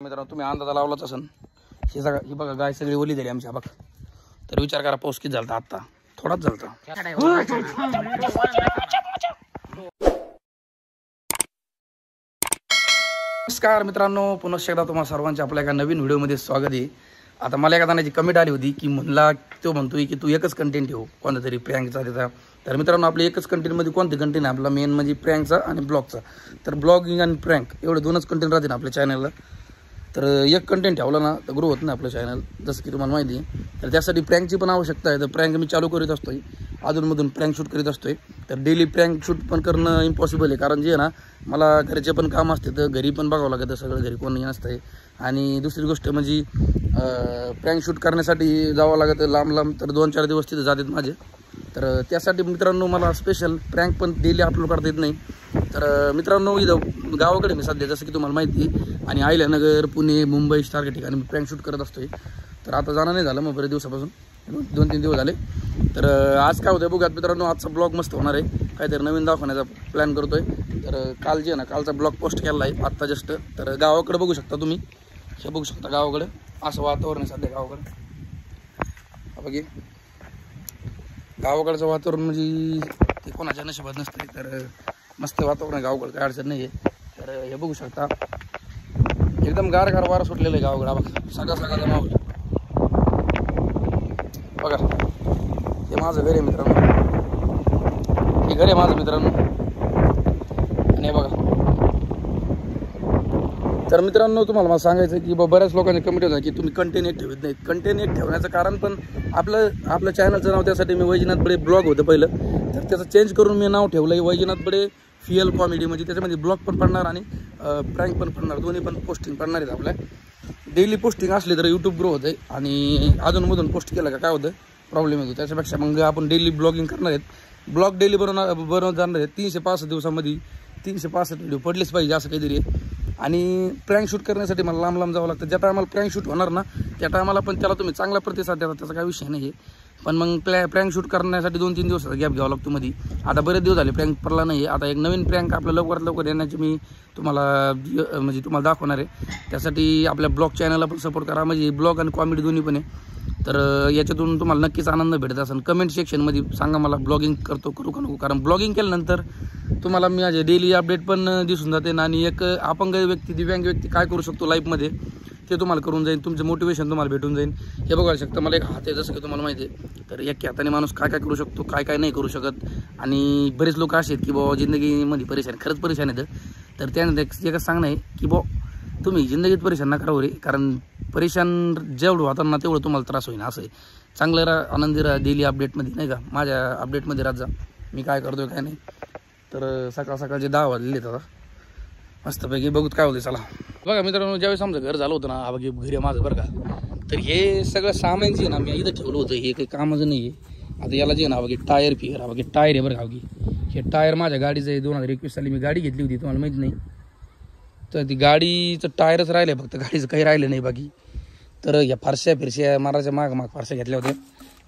मित्रांनो तुम्ही अंदाजा लावलाच असन ही सगळं ही बघा गाय सगळी ओली झाली आमच्या बघा. तर विचार करा पाऊस किती झालता आता थोडाच झालता. नमस्कार मित्रांनो, पुन्हा एकदा तुम्हाला सर्वांचे आपल्या एका नवीन व्हिडिओमध्ये स्वागत आहे. आता मला एका जणाची कमेंट आली होती की म्हणला तो म्हणतोय की तू एकच कंटेंट ठेव कोणता तरी प्रँकचा त्याचा. तर मित्रांनो आपले एकच कंटेंटमध्ये कोणते कंटेंट आहे आपला मेन म्हणजे प्रँकचा आणि ब्लॉगचा. तर ब्लॉगिंग आणि प्रँक एवढे दोनच कंटेंट राहते ना आपल्या चॅनलला. तर एक कंटेंट ठेवला ना तर ग्रो होत नाही आपलं चॅनल, जसं की तुम्हाला माहिती आहे. तर त्यासाठी प्रँकची पण आवश्यकता आहे. तर प्रँक मी चालू करीत असतोय, अधूनमधून प्रँक शूट करीत असतोय. तर डेली प्रँक शूट पण करणं इम्पॉसिबल आहे, कारण जे आहे ना मला घरचे पण काम असते तर घरी पण बघावं लागतं सगळं, घरी कोणी नसतंय. आणि दुसरी गोष्ट म्हणजे प्रँक शूट करण्यासाठी जावं लागतं लांब लांब, तर 2-4 दिवस तिथे जातात माझे. तर त्यासाठी मित्रांनो मला स्पेशल प्रँक पण डेली अपलोड करता येत नाही. तर मित्रांनो इथं गावाकडे मी सध्या, जसं की तुम्हाला माहिती आहे, आणि अहिल्यानगर, पुणे, मुंबई सारख्या ठिकाणी मी प्रँक शूट करत असतोय. तर आता जाणं नाही झालं मग बरेच दिवसापासून, 2-3 दिवस झाले. तर आज काय होतं बघा मित्रांनो, आजचा ब्लॉग मस्त होणार आहे, काहीतरी नवीन दाखवण्याचा प्लॅन करतोय. तर काल जे आहे ना कालचा ब्लॉग पोस्ट केला आहे आत्ता जस्ट. तर गावाकडे बघू शकता तुम्ही, हे बघू शकता गावाकडे असं वातावरण आहे सध्या गावाकडे. बघे गावाकडचं वातावरण म्हणजे ते कोणाच्या नशिबात नसते. तर मस्त वातावरण आहे गावाकडे, काय अडचण नाही आहे. तर हे बघू शकता एकदम गार वारा सुटलेलं आहे गावाकडे. बघा सगळा सगळा माहोल बघा. हे माझं घर आहे मित्रांनो, हे घर आहे माझं मित्रांनो. आणि हे बघा. तर मित्रांनो तुम्हाला मला सांगायचं की बऱ्याच लोकांनी कमेंट होतं की तुम्ही कंटेंट एक ठेवत नाहीत. कंटेंट एक ठेवण्याचं कारण पण आपलं चॅनलचं नाव त्यासाठी मी वैजनाथ बडे ब्लॉग होतं पहिलं, तर त्याचं चेंज करून मी नाव ठेवलं आहे वैजनाथ बडे फीएल कॉमेडी. म्हणजे त्याच्यामध्ये ब्लॉग पण पडणार आणि प्रँक पण पडणार, दोन्ही पण पोस्टिंग पडणार आहेत. आपल्या डेली पोस्टिंग असली तर यूट्यूब ग्रो होतं आहे, आणि अधूनमधून पोस्ट केलं का काय होतं प्रॉब्लेम येतो. त्याच्यापेक्षा मग आपण डेली ब्लॉगिंग करणार आहेत, ब्लॉग डेली बनवत जाणार आहेत. 365 दिवसामध्ये 365 व्हिडिओ पडलेच पाहिजे असं काहीतरी. आणि प्रँक शूट करण्यासाठी मला लांब लांब जावं लागतं. ज्या टायमाला प्रँक शूट होणार ना त्या टायमाला पण त्याला तुम्ही चांगला प्रतिसाद द्या, त्याचा काही विषय नाही आहे. पण मग प्रँक शूट करण्यासाठी 2-3 दिवसाचा गॅप घ्यावा लागतो मध्ये. आता बरेच दिवस झाले प्रँक पडला नाही. आता एक नवीन प्रँक आपलं लवकरात लवकर येण्याची मी तुम्हाला दाखवणार आहे. त्यासाठी आपल्या ब्लॉग चॅनलला पण सपोर्ट करा, म्हणजे ब्लॉग आणि कॉमेडी दोन्ही पण आहे. तर याच्यातून तुम्हाला नक्कीच आनंद भेटत असेल. कमेंट सेक्शनमध्ये सांगा मला ब्लॉगिंग करू का नको, कारण ब्लॉगिंग केल्यानंतर तुम्हाला मी माझे डेली अपडेट पण दिसून जाते. आणि एक अपंग व्यक्ती, दिव्यांग व्यक्ती काय करू शकतो लाईफमध्ये ते तुम्हाला करून जाईल, तुमचं मोटिवेशन तुम्हाला भेटून जाईल. हे बघायला शकतं मला एक हात आहे जसं की तुम्हाला माहिती आहे. तर एक हाताने माणूस काय काय करू शकतो, काय काय नाही करू शकत. आणि बरेच लोक असे आहेत की बाबा जिंदगीमध्ये परेशान, खरंच परेशान आहेत. तर त्यानंतर एकच सांगणं आहे की बाबा तुम्ही जिंदगीत परेशान नका राहू रे, कारण परेशान जेवढं होताना तेवढं तुम्हाला त्रास होईल. असं आहे, चांगलं राहा, आनंदी राहा, डेली अपडेटमध्ये नाही का, माझ्या अपडेटमध्ये राहत जा मी काय करतोय काय नाही. तर सकाळचे 10 वाजलेले आता मस्तपैकी बघूत काय होते. चला बघा मित्रांनो, ज्यावेळेस आमचं घर झालं होतं ना, हा बघा घरी माझं बरं का. तर हे सगळं सामान जे आहे ना मी इथं ठेवलं होतं, हे काही कामाचं नाही आहे. आता याला जे आहे ना बघा टायर फिअर, हा बघा टायर आहे बरं का. हे टायर माझ्या गाडीचं आहे. 2021 साली मी गाडी घेतली होती, तुम्हाला माहिती नाही. तर ती गाडीचं टायरच राहिलं आहे फक्त, गाडीचं काही राहिलं नाही बाकी. तर या फारशा माराच्या माग फारशा घेतल्या होत्या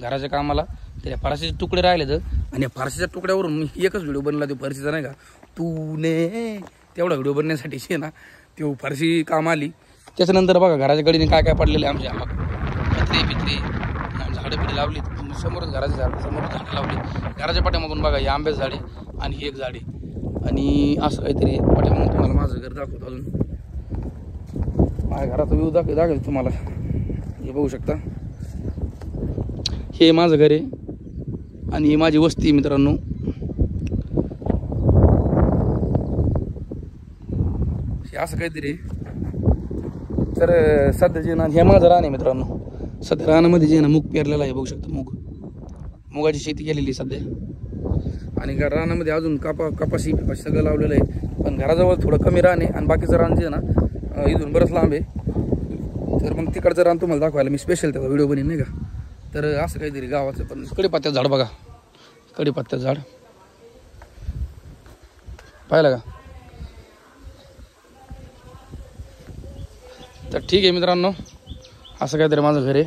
घराच्या कामाला. तर या फारशीचे तुकडे राहिले तर, आणि या फारशीच्या तुकड्यावरून मी एकच व्हिडिओ बनला तो फारशीचा नाही का, तूने तेवढा व्हिडिओ बनण्यासाठी ना तो फारशी काम आली. त्याच्यानंतर बघा घराच्या गाडीने काय काय पडलेले आमच्या पित्री झाडं पिढी लावली समोरच, घराचे समोरच झाडं लावली. घराच्या पाठीमागून बघा ही आंब्याचं झाडे आणि ही एक झाडे, आणि असं काहीतरी पाठीमागून तुम्हाला माझं घर दाखवतो. अजून माझ्या घराचा व्ह्यू दाखवेल तुम्हाला, हे बघू शकता. हे माझं घर आहे आणि ही माझी वस्ती मित्रांनो. हे असं काहीतरी. तर सध्या जे ना हे माझं रान आहे मित्रांनो. सध्या रानामध्ये जे ना मूग पेरलेला आहे, बघू शकता. मुगाची शेती केलेली सध्या. आणि रानामध्ये अजून कपाशी सगळं लावलेलं आहे. पण घराजवळ थोडं कमी रान आहे आणि बाकीचं रान जे आहे ना इथून बरंच लांब आहे. तर मग तिकडचं रान तुम्हाला दाखवायला मी स्पेशल त्याचा व्हिडिओ बनवीन नाही का. तर असं काहीतरी गावाचं. पण कडीपत्त्याचं झाड बघा, कडीपत्त्याचं झाड पाहिलं का. तर ठीक आहे मित्रांनो, असं काहीतरी माझं घर आहे.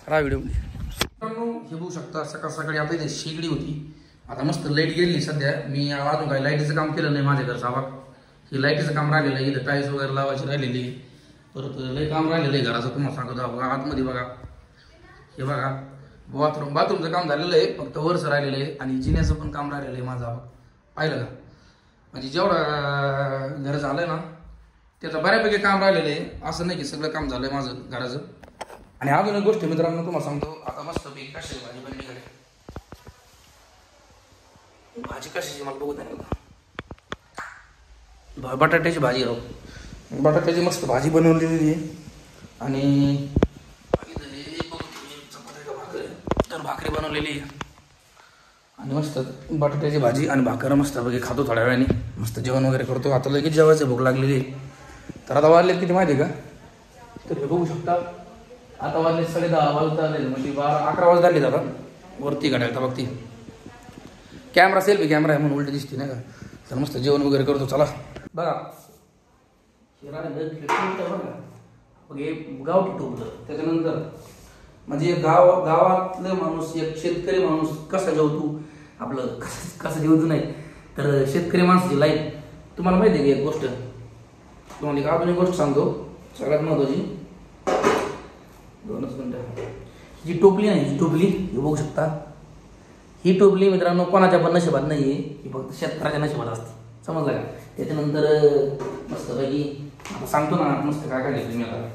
राहा व्हिडिओमध्ये. मित्रांनो हे बघू शकता सकाळी आपल्या इथे शेगडी होती. आता मस्त लाईट गेली सध्या. मी अजून काही लाईटीचं काम केलं नाही माझ्या घरचा. ही लाईटीचं काम राहिलेलं आहे, इथं टाईल्स वगैरे लावायची राहिलेली. परत लय काम राहिलेलं आहे घराचं, तुम्हाला सांगतो बघा आतमध्ये बघा, हे बघा बाथरूमचं काम झालेलं आहे, फक्त वरचं राहिलेलं आहे आणि जिन्याचं पण काम राहिलेलं आहे माझं. पाहिलं का, म्हणजे जेवढं घर झालं ना त्याचं बऱ्यापैकी काम राहिलेलं आहे, असं नाही की सगळं काम झालं आहे माझं घराचं. आणि अजून एक गोष्ट मित्रांनो तुम्हाला सांगतो, आता मस्तपैकी कशाची भाजी बनली कडे, भाजी कशाची मला बघू नाही, बटाट्याची भाजी राहू, बटाट्याची मस्त भाजी बनवलेली आहे आणि तर भाकरी बनवलेली आहे आणि मस्त बटाट्याची भाजी आणि भाकर मस्त बघे खातो थोड्या वेळाने, मस्त जेवण वगैरे करतो. आता लगेच जेवायचं भूक लागलेली आहे. तर आता वाजले किती माहिती आहे का, तर हे बघू शकता आता वाजले 10:30 वाजत आले, म्हणजे 11 वाजत आले आता वरती गाड्या बघती. कॅमेरा सेल्फी कॅमेरा आहे म्हणून उलटी दिसते नाही का. तर मस्त जेवण वगैरे करतो. चला बघा हे गाव टोकलं, त्याच्यानंतर म्हणजे गावातलं माणूस, एक शेतकरी माणूस कसा जेवतो, आपलं कसं जेवतो नाही तर शेतकरी माणसाची लाईफ तुम्हाला माहिती आहे की एक गोष्ट, तुम्हाला एक अजून एक गोष्ट सांगतो सगळ्यात महत्वाची. 2 मिनिटं. जी टोपली आहे, ही टोपली हे बघू शकता, ही टोपली मित्रांनो कोणाच्या पण नशिबात नाही आहे, ही फक्त शेतकऱ्याच्या नशिबात असते, समजलं का. त्याच्यानंतर मस्तपैकी आता सांगतो ना मस्त काय काय घेतलं मी आता,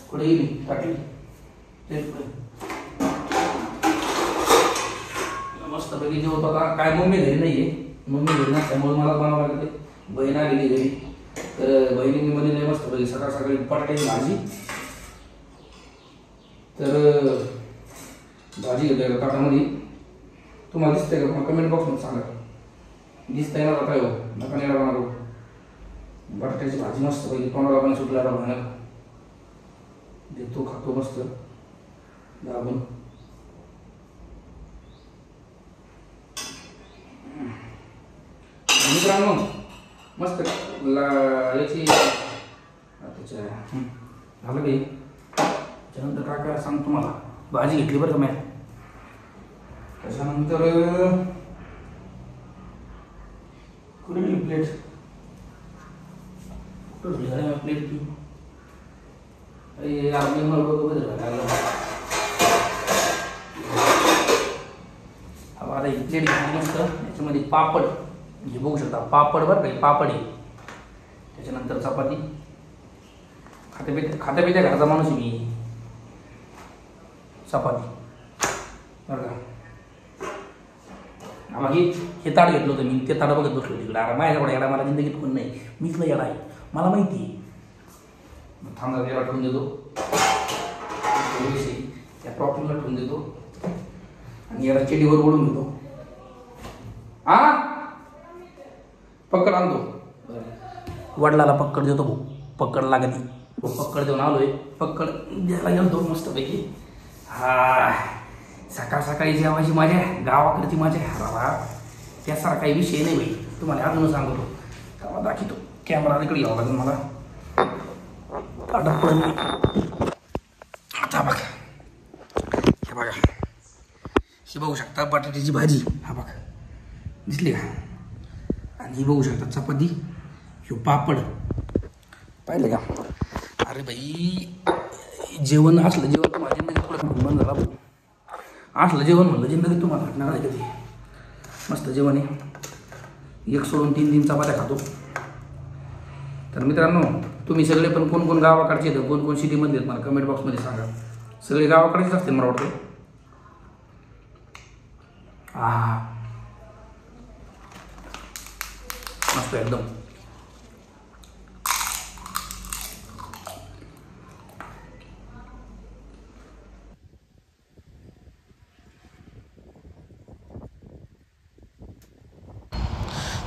कुठे येईल टाकली मस्तपैकी जेवतो. आता काय मम्मी घरी नाही आहे, मम्मी घरी नसल्यामुळे मला बनावं लागते. बहीण आलेली घरी, तर बहिणीने बनवली मस्तपैकी सकाळ सकाळी बटाट्याची भाजी. तर भाजी घेतली ताटामध्ये, तुम्हाला दिसतंय का, मला कमेंट बॉक्समध्ये सांगा, दिसतंय ना जाता येऊ नका नेला बनवू. बटाट्याची भाजी मस्तपैकी तोंडाला पण सुटला भयानक, देतो खातो मस्त दाबून. मित्रांनो मस्त याची झालं काही त्याच्यानंतर काय काय सांगतो तुम्हाला. भाजी घेतली बरं का मी, त्याच्यानंतर कुठे गेली प्लेट, कुठं झाली प्लेट की आता ही प्लेट घेतली मस्त. त्याच्यामध्ये पापड हे बघू शकता, पापड बरं काही पापड आहे. त्याच्यानंतर चपाती, खात्यापित्या घरचा माणूस मी, चपाती बरं का. आम्हाला हे ताट घेतलं होतं मी, ते ताट बघत बसलो तिकडे. अरे माझ्याकडे येडा मला जिंदगीत कोण नाही, मीच नाही येडा आहे मला माहिती आहे. थांबा त्याला ठेवून देतो, त्या प्रॉपर्टीला ठेवून देतो आणि याला चेडीवर ओढून घेतो. पक्कड आणतो, वडिलाला पक्कड देतो भाऊ, पक्कड लागत पक्कड देऊन आलोय, पक्कड द्यायला गेलो मस्तपैकी. सकाळ सकाळी जेवायची माझ्या गावाकडची माझ्या हरावा त्यासारखा काही विषय नाही भाई, तुम्हाला अजून सांगतो. तेव्हा दाखवतो, कॅमेरा इकडे यावं लागेल मला. आता बघा हे बघा, ही बघू शकता बटाट्याची भाजी, हा बघा दिसली का. आणि ही बघू शकता चपाती, ह्यो पापड, पाहिलं का. अरे भाई जेवण असलं, जेवण तुम्हाला जिंदगी थोडं बंद झाला, असलं जेवण म्हणलं जिंदगी तुम्हाला हटणार आहे कधी. मस्त जेवण आहे, 1 सोडून 3 चपात्या खातो. तर मित्रांनो तुम्ही सगळे पण कोण कोण गावाकडचे आहेत, कोण कोण सिटीमधले आहेत मला कमेंट बॉक्समध्ये सांगा. सगळे गावाकडेच असते मला वाटतं. मस्त एकदम.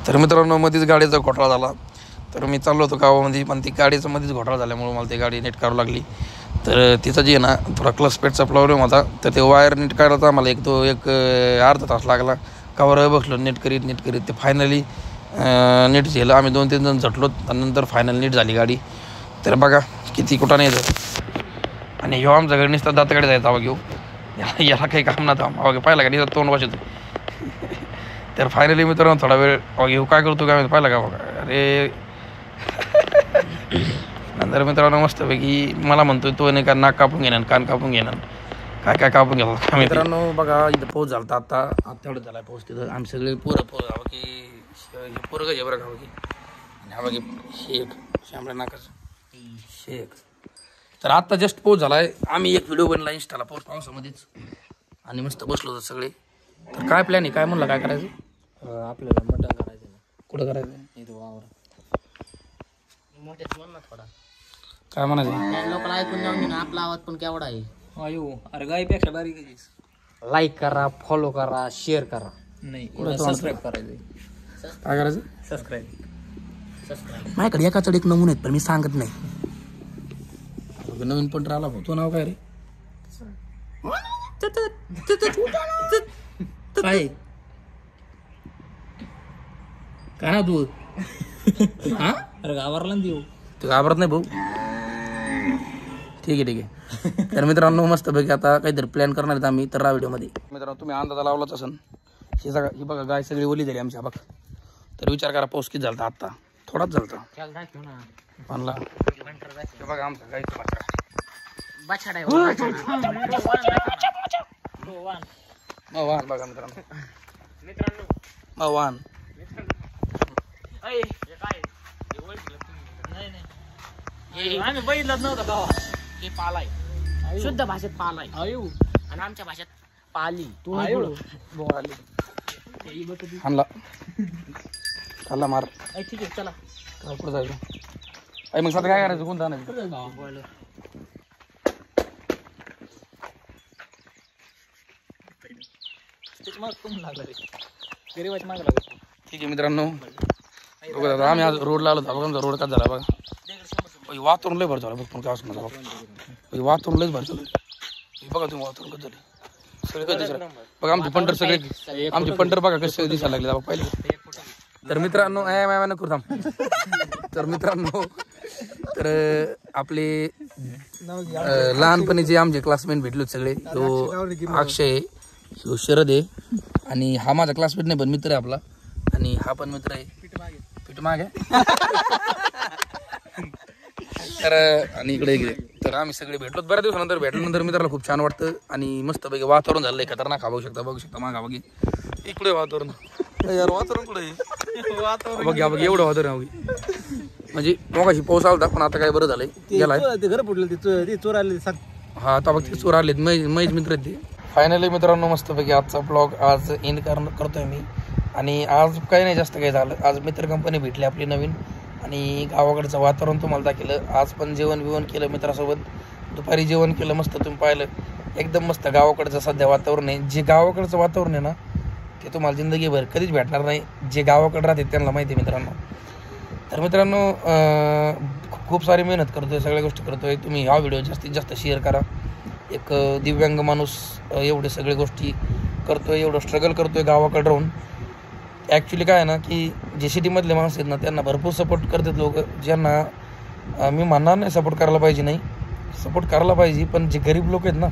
तर मित्रांनो मध्येच गाडीचा घोटाळा झाला, तर मी चाललो होतो गावामध्ये, पण ती गाडीचं मध्येच घोटाळा झाल्यामुळे मला ती गाडी नीट करावं लागली. तर तिचं जे आहे ना थोडा क्लच पेटचा प्रॉब्लेम होता, तर ते वायर नीट करायचा आम्हाला एक अर्धा तास लागला. कवर बसलो नीट करीत ते फायनली नीट झालं. आम्ही 2-3 जण झटलो आणि नंतर फायनल नीट झाली गाडी. तर बघा किती कुठं नाही जात. आणि ह्यो आमच्या घरी नुसतं दाताकडे जायचा हवा घेऊ, याला काही काम नव्हतं. अवघे पाहिलं का निसतं तोंड वाजत. तर फायनली मित्रांनो थोडा वेळ घेऊ काय करतो काय पाहिलं का बघा. अरे तर मित्रांनो मस्तपैकी मला म्हणतोय तो नाही का नाक कापून घेणार कान कापून घेणार काय काय कापून घेतात मित्रांनो. बघा इथं पाऊस झाला आता तेवढं झाला पाऊस तिथं आम्ही सगळे पोरं हवं की पोरं घे बरं खावं की हवं की शेख शांबळ्या नाकाचं शेख. तर आत्ता जस्ट पाऊस झाला आहे. आम्ही एक व्हिडिओ बनला इंस्टाला पावसामध्येच आणि मस्त बसलो होतो सगळे. तर काय प्लॅन आहे काय म्हणलं काय करायचं आपल्याला मटण करायचं. कुठं करायचं इथं वावर मोठ्याच बोल ना थोडा. काय म्हणायचं लोकांना ऐकून जाऊन ना आपला आवाज पण केवढा आहे. अयो अरे गायपेक्षा बारीक आहे. लाईक करा फॉलो करा शेअर करा. नाही सबस्क्राईब करायचं. काय करायचं सबस्क्राईब माझ्याकडे एकाकडे एक नमुने आहेत पण मी सांगत नाही. नवीन पण राहिला भाऊ तो नाव काय रे काय काय ना तू हा अरे गावाला देऊ तू घाबरत नाही भाऊ. ठीक आहे तर मित्रांनो मस्तपैकी आता काहीतरी प्लॅन करणार आहेत आम्ही तर व्हिडिओमध्ये. मित्रांनो तुम्ही अंदाजा लावलाच असन ही बघा गाय सगळी ओली झाली आमच्या बघा. तर विचार करा पाऊस किती झाला आता थोडाच झाला म्हणला बघा आमचा गायचा बछडा वाहन बघा मित्रांनो वाहन आम्ही बघितलंच नव्हतं गावा. हे पालाय शुद्ध भाषेत पालाय आयु आणि आमच्या भाषेत पाली. हाणला खाल्ला मार. ठीक आहे चला पुढे जायचं आई मग सध्या काय करायचं कोणतं आणायचं गरीबाची माग लागत. ठीक आहे मित्रांनो बघा आम्ही आज रोडला आलो होतो आमचा रोड का झाला बघा. वातावरण लय भर झालं बघ पण काय असं माझा वातावरण लयच भर झालं बघा तुम्ही वातावरण कसं झालं सगळे कसं दिसायला बघा आमचे पंढर सगळे आमचे पंढर बघा कसे दिसायला लागले पहिले. तर मित्रांनो नको थांब. तर मित्रांनो तर आपले लहानपणी आमचे क्लासमेट भेटले सगळे तो अक्षय ह्यो शरद आहे आणि हा माझा क्लासमेट नाही पण मित्र आहे आपला आणि हा पण मित्र आहे पीठ माग आहे. तर आणि इकडे तर आम्ही सगळे भेटलो बऱ्याच दिवसानंतर भेटल्यानंतर मित्राला खूप छान वाटतं आणि मस्तपैकी वातावरण झालंय खतरनाक. बघू शकता मागा बघी इकडे वातावरण यार वातावरण कुठे बघ एवढं वातावरण म्हणजे मगाशी पाऊस आला पण आता काय बरं झालंय गेलाय घर फुटलं ते चोर आले. हा आता बघ ते चोर आलेत मैज मित्र आहेत ते. फायनली मित्रांनो मस्तपैकी आजचा ब्लॉग आज एंड करतोय मी. आणि आज काही नाही जास्त काही झालं. आज मित्र कंपनी भेटली आपली नवीन आणि गावाकडचं वातावरण तुम्हाला दाखवलं. आज पण जेवण बिवण केलं मित्रासोबत. दुपारी जेवण केलं मस्त तुम्ही पाहिलं एकदम मस्त गावाकडचं सध्या वातावरण आहे. जे गावाकडचं वातावरण आहे ना ते तुम्हाला जिंदगीभर कधीच भेटणार नाही. जे गावाकडे राहते त्यांना माहिती आहे मित्रांनो. तर मित्रांनो खूप सारी मेहनत करतोय सगळ्या गोष्टी करतोय. तुम्ही हा व्हिडिओ जास्तीत जास्त शेअर करा. एक दिव्यांग माणूस एवढे सगळे गोष्टी करतोय एवढं स्ट्रगल करतोय गावाकडे राहून. ॲक्च्युली काय आहे ना की जे सिटीमधले माणसं आहेत ना त्यांना भरपूर सपोर्ट करतात लोक. ज्यांना मी म्हणणार नाही सपोर्ट करायला पाहिजे नाही सपोर्ट करायला पाहिजे पण जे गरीब लोक आहेत ना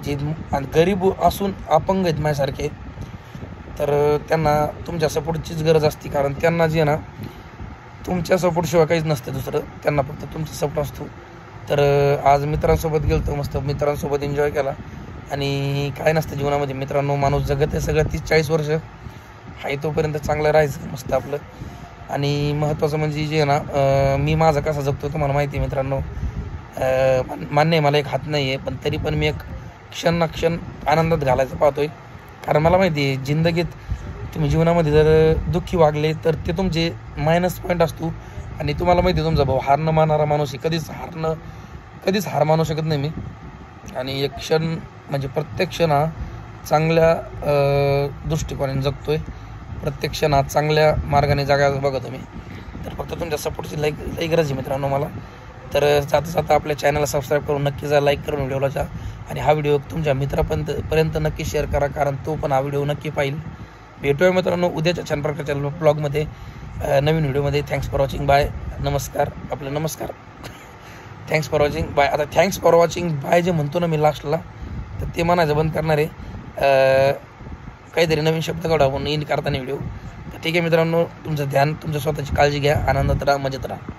जे गरीब असून अपंग आहेत माझ्यासारखे तर त्यांना तुमच्या सपोर्टचीच गरज असते. कारण त्यांना जे ना तुमच्या सपोर्टशिवाय काहीच नसतं दुसरं. त्यांना फक्त तुमचा सपोर्ट असतो. तर आज मित्रांसोबत गेलो मस्त मित्रांसोबत एन्जॉय केला. आणि काय नसतं जीवनामध्ये मित्रांनो माणूस जगत आहे सगळं 30-40 वर्ष आहे तोपर्यंत चांगलं राहायचं मस्त आपलं. आणि महत्त्वाचं म्हणजे जे ना मी माझा कसा जगतो तुम्हाला माहिती आहे मित्रांनो. मान्य आहे मला एक हात नाही आहे पण तरी पण मी एक क्षण ना क्षण आनंदात घालायचं पाहतोय. कारण मला माहिती आहे जिंदगीत तुम्ही जीवनामध्ये जर दुःखी वागले तर ते तुमचे मायनस पॉईंट असतो. आणि तुम्हाला माहिती आहे तुमचा भाऊ हार न मानणारा माणूस आहे. कधीच हार मानू शकत नाही मी. आणि एक क्षण म्हणजे प्रत्येक क्षण हा चांगल्या दृष्टिकोनाने जगतोय. प्रत्येक क्षण हा चांगल्या मार्गाने जगायला बघतो मी. तर फक्त तुमच्या सपोर्टची लई गरज आहे मित्रांनो मला. तर जाता आपल्या चॅनलला सबस्क्राईब करून नक्की जा लाईक करून व्हिडिओला. आणि हा व्हिडिओ तुमच्या मित्रापर्यंत नक्की शेअर करा कारण तो पण हा व्हिडिओ नक्की पाहिल. भेटूया मित्रांनो उद्याच्या छान प्रकारच्या ब्लॉगमध्ये नवीन व्हिडिओमध्ये. थँक्स फॉर वॉचिंग बाय नमस्कार. Thanks for watching bye. आता थँक्स फॉर वॉचिंग बाय जे म्हणतो ना मी लास्टला तर ते म्हणायचं बंद करणार आहे. काहीतरी नवीन शब्द काढू आपण एंड करताना व्हिडिओ. तर ठीक आहे मित्रांनो तुमचं ध्यान तुमच्या स्वतःची काळजी घ्या आनंदात राहा मजेत राहा.